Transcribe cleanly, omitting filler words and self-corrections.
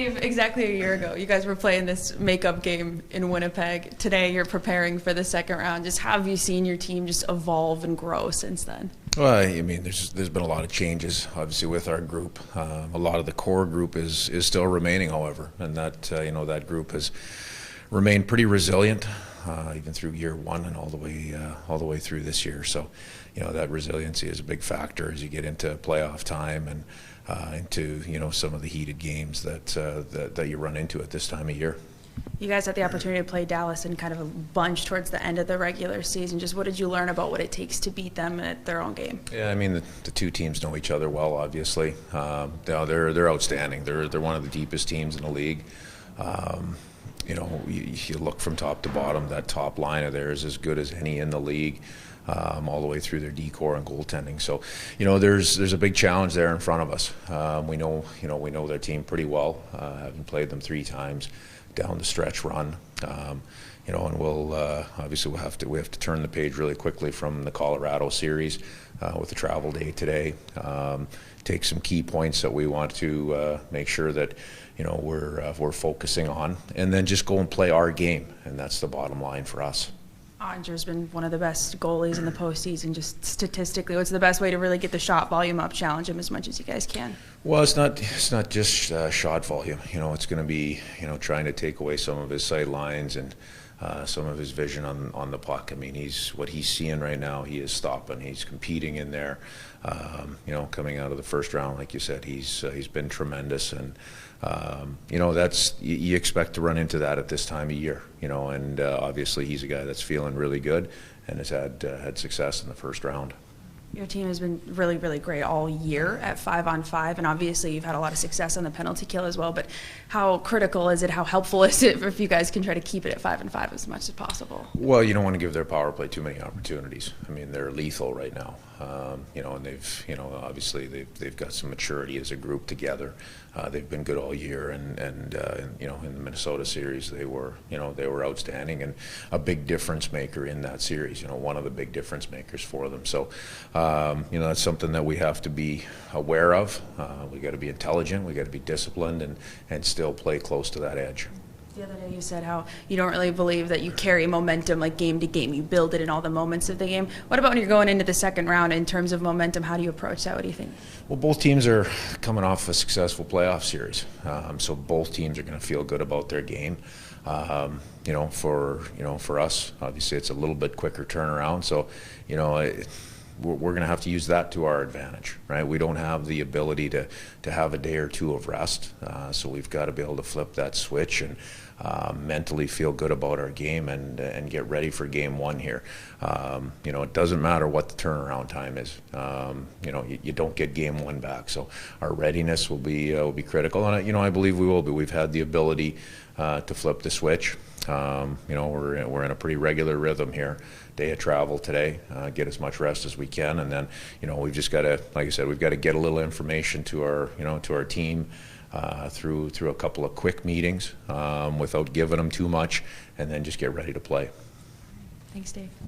Dave, exactly a year ago, you guys were playing this makeup game in Winnipeg. Today, you're preparing for the second round. Just how have you seen your team just evolve and grow since then? Well, I mean, there's been a lot of changes, obviously, with our group. A lot of the core group is still remaining, however, and that that group has remained pretty resilient, even through year one and all the way through this year. So, that resiliency is a big factor as you get into playoff time and into some of the heated games that you run into at this time of year. You guys had the opportunity to play Dallas in kind of a bunch towards the end of the regular season. Just what did you learn about what it takes to beat them at their own game? Yeah, I mean, the two teams know each other well, obviously. They're outstanding. They're one of the deepest teams in the league. You look from top to bottom, that top line of theirs is as good as any in the league, all the way through their decor and goaltending. So, there's a big challenge there in front of us. We know their team pretty well, having played them 3 times down the stretch run. And we'll obviously we have to turn the page really quickly from the Colorado series with the travel day today. Take some key points that we want to make sure that we're focusing on, and then just go and play our game, and that's the bottom line for us. Ottinger's been one of the best goalies in the postseason. Just statistically, what's the best way to really get the shot volume up? Challenge him as much as you guys can. Well, it's not just shot volume. It's going to be trying to take away some of his sight lines and some of his vision on the puck. I mean, what he's seeing right now. He is stopping. He's competing in there. Coming out of the first round, like you said, he's been tremendous, and that's you expect to run into that at this time of year. And obviously he's a guy that's feeling really good and has had success in the first round. Your team has been really, really great all year at 5-on-5, and obviously you've had a lot of success on the penalty kill as well. But how critical is it? How helpful is it if you guys can try to keep it at 5-on-5 as much as possible? Well, you don't want to give their power play too many opportunities. I mean, they're lethal right now. And they've, obviously they've got some maturity as a group together. They've been good all year, and in the Minnesota series they were outstanding and a big difference maker in that series. One of the big difference makers for them. So, that's something that we have to be aware of. We got to be intelligent. We got to be disciplined and still play close to that edge. The other day you said how you don't really believe that you carry momentum like game to game. You build it in all the moments of the game. What about when you're going into the second round in terms of momentum? How do you approach that? What do you think? Well, both teams are coming off a successful playoff series, so both teams are going to feel good about their game. For us, obviously it's a little bit quicker turnaround. So, we're going to have to use that to our advantage, right? We don't have the ability to have a day or two of rest, so we've got to be able to flip that switch and mentally feel good about our game and get ready for game one here. It doesn't matter what the turnaround time is. You don't get game one back, so our readiness will be critical, and I believe we will be. We've had the ability to flip the switch. We're in a pretty regular rhythm here. Day of travel today, get as much rest as we can, and then we've just got to, like I said, we've got to get a little information to our team through a couple of quick meetings without giving them too much, and then just get ready to play. Thanks, Dave.